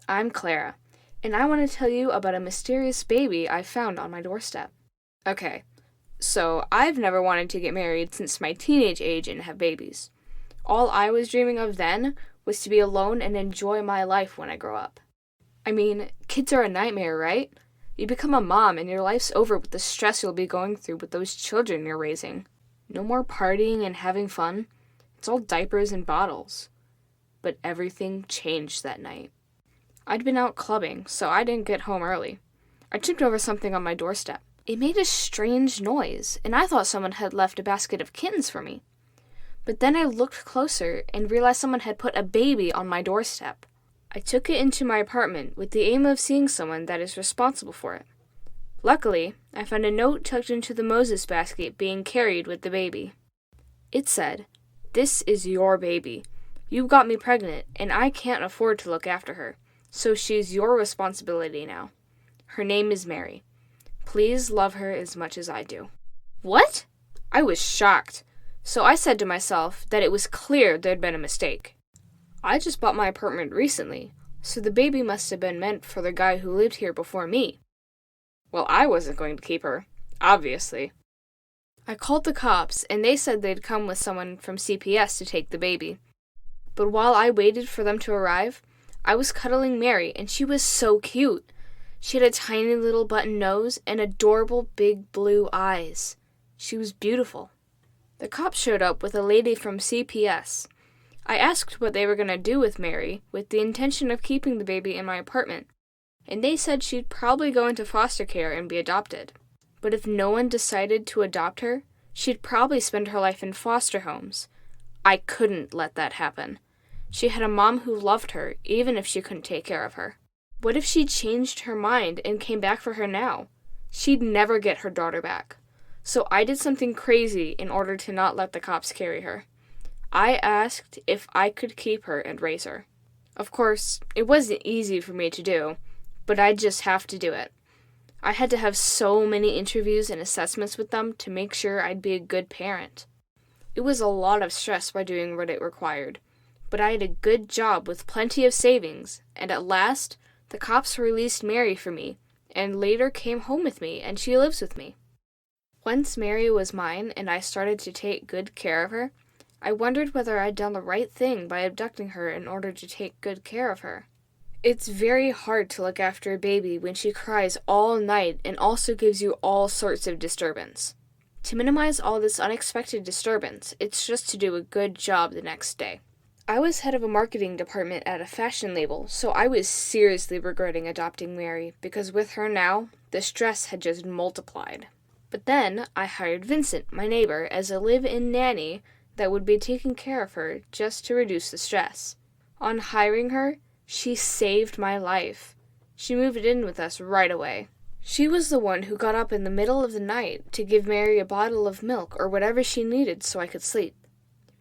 I'm Clara, and I want to tell you about a mysterious baby I found on my doorstep. Okay, so I've never wanted to get married since my teenage age and have babies. All I was dreaming of then was to be alone and enjoy my life when I grow up. I mean, kids are a nightmare, right? You become a mom and your life's over with the stress you'll be going through with those children you're raising. No more partying and having fun. It's all diapers and bottles. But everything changed that night. I'd been out clubbing, so I didn't get home early. I tripped over something on my doorstep. It made a strange noise, and I thought someone had left a basket of kittens for me. But then I looked closer and realized someone had put a baby on my doorstep. I took it into my apartment with the aim of seeing someone that is responsible for it. Luckily, I found a note tucked into the Moses basket being carried with the baby. It said, "This is your baby. You got me pregnant, and I can't afford to look after her, so she's your responsibility now. Her name is Mary. Please love her as much as I do." What? I was shocked, so I said to myself that it was clear there'd been a mistake. I just bought my apartment recently, so the baby must have been meant for the guy who lived here before me. Well, I wasn't going to keep her, obviously. I called the cops, and they said they'd come with someone from CPS to take the baby. But while I waited for them to arrive, I was cuddling Mary, and she was so cute. She had a tiny little button nose and adorable big blue eyes. She was beautiful. The cops showed up with a lady from CPS. I asked what they were going to do with Mary, with the intention of keeping the baby in my apartment, and they said she'd probably go into foster care and be adopted. But if no one decided to adopt her, she'd probably spend her life in foster homes. I couldn't let that happen. She had a mom who loved her, even if she couldn't take care of her. What if she changed her mind and came back for her now? She'd never get her daughter back. So I did something crazy in order to not let the cops carry her. I asked if I could keep her and raise her. Of course, it wasn't easy for me to do, but I'd just have to do it. I had to have so many interviews and assessments with them to make sure I'd be a good parent. It was a lot of stress by doing what it required, but I had a good job with plenty of savings, and at last, the cops released Mary for me, and later came home with me, and she lives with me. Once Mary was mine and I started to take good care of her, I wondered whether I'd done the right thing by abducting her in order to take good care of her. It's very hard to look after a baby when she cries all night and also gives you all sorts of disturbance. To minimize all this unexpected disturbance, it's just to do a good job the next day. I was head of a marketing department at a fashion label, so I was seriously regretting adopting Mary because with her now, the stress had just multiplied. But then I hired Vincent, my neighbor, as a live-in nanny that would be taking care of her just to reduce the stress. On hiring her, she saved my life. She moved in with us right away. She was the one who got up in the middle of the night to give Mary a bottle of milk or whatever she needed so I could sleep.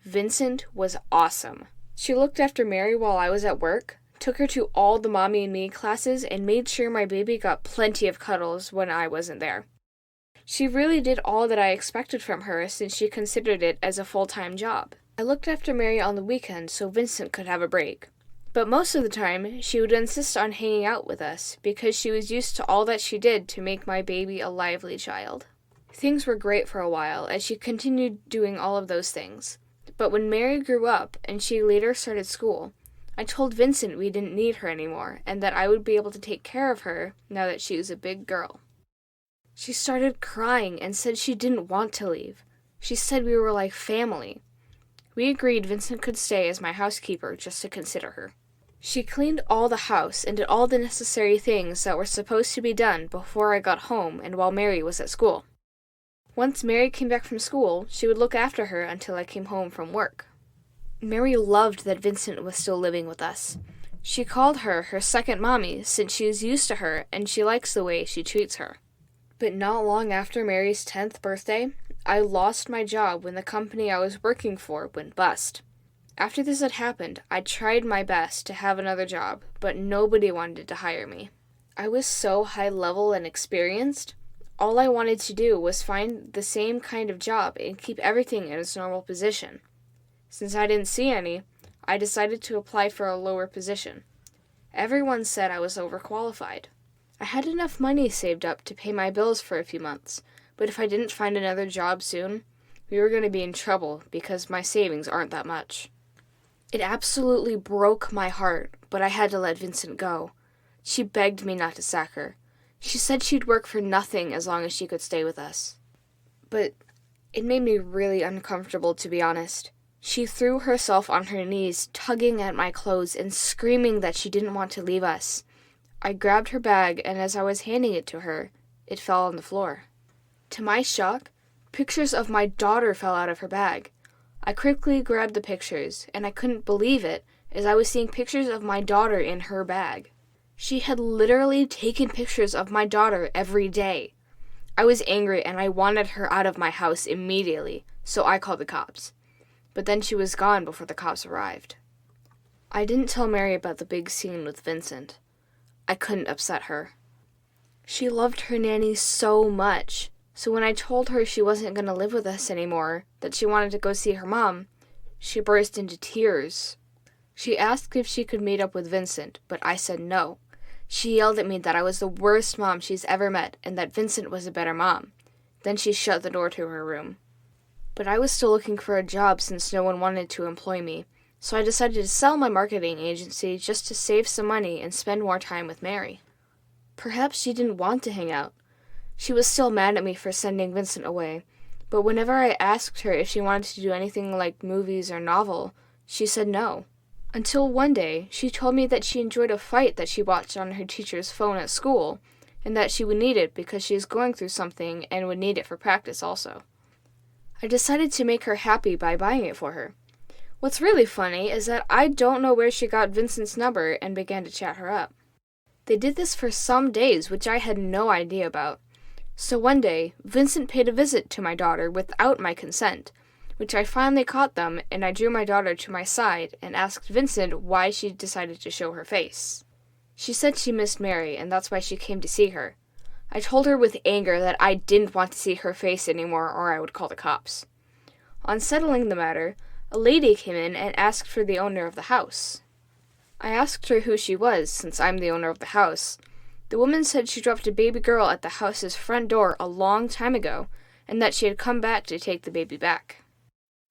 Vincent was awesome. She looked after Mary while I was at work, took her to all the Mommy and Me classes, and made sure my baby got plenty of cuddles when I wasn't there. She really did all that I expected from her since she considered it as a full-time job. I looked after Mary on the weekends so Vincent could have a break. But most of the time, she would insist on hanging out with us because she was used to all that she did to make my baby a lively child. Things were great for a while as she continued doing all of those things. But when Mary grew up and she later started school, I told Vincent we didn't need her anymore and that I would be able to take care of her now that she was a big girl. She started crying and said she didn't want to leave. She said we were like family. We agreed Vincent could stay as my housekeeper just to consider her. She cleaned all the house and did all the necessary things that were supposed to be done before I got home and while Mary was at school. Once Mary came back from school, she would look after her until I came home from work. Mary loved that Vincent was still living with us. She called her second mommy since she is used to her and she likes the way she treats her. But not long after Mary's 10th birthday, I lost my job when the company I was working for went bust. After this had happened, I tried my best to have another job, but nobody wanted to hire me. I was so high level and experienced, all I wanted to do was find the same kind of job and keep everything in its normal position. Since I didn't see any, I decided to apply for a lower position. Everyone said I was overqualified. I had enough money saved up to pay my bills for a few months, but if I didn't find another job soon, we were going to be in trouble because my savings aren't that much. It absolutely broke my heart, but I had to let Vincent go. She begged me not to sack her. She said she'd work for nothing as long as she could stay with us. But it made me really uncomfortable, to be honest. She threw herself on her knees, tugging at my clothes and screaming that she didn't want to leave us. I grabbed her bag, and as I was handing it to her, it fell on the floor. To my shock, pictures of my daughter fell out of her bag. I quickly grabbed the pictures, and I couldn't believe it as I was seeing pictures of my daughter in her bag. She had literally taken pictures of my daughter every day. I was angry and I wanted her out of my house immediately, so I called the cops. But then she was gone before the cops arrived. I didn't tell Mary about the big scene with Vincent. I couldn't upset her. She loved her nanny so much, so when I told her she wasn't going to live with us anymore, that she wanted to go see her mom, she burst into tears. She asked if she could meet up with Vincent, but I said no. She yelled at me that I was the worst mom she's ever met and that Vincent was a better mom. Then she shut the door to her room. But I was still looking for a job since no one wanted to employ me, so I decided to sell my marketing agency just to save some money and spend more time with Mary. Perhaps she didn't want to hang out. She was still mad at me for sending Vincent away, but whenever I asked her if she wanted to do anything like movies or novel, she said no. Until one day, she told me that she enjoyed a fight that she watched on her teacher's phone at school, and that she would need it because she is going through something and would need it for practice also. I decided to make her happy by buying it for her. What's really funny is that I don't know where she got Vincent's number and began to chat her up. They did this for some days, which I had no idea about. So one day, Vincent paid a visit to my daughter without my consent, which I finally caught them, and I drew my daughter to my side and asked Vincent why she decided to show her face. She said she missed Mary, and that's why she came to see her. I told her with anger that I didn't want to see her face anymore or I would call the cops. On settling the matter, a lady came in and asked for the owner of the house. I asked her who she was, since I'm the owner of the house. The woman said she dropped a baby girl at the house's front door a long time ago, and that she had come back to take the baby back.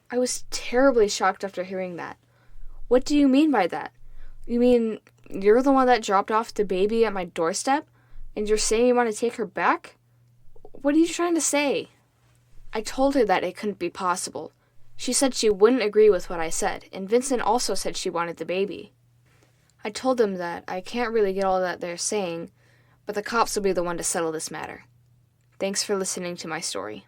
I was terribly shocked after hearing that. What do you mean by that? You mean you're the one that dropped off the baby at my doorstep, and you're saying you want to take her back? What are you trying to say? I told her that it couldn't be possible. She said she wouldn't agree with what I said, and Vincent also said she wanted the baby. I told them that I can't really get all that they're saying, but the cops will be the one to settle this matter. Thanks for listening to my story.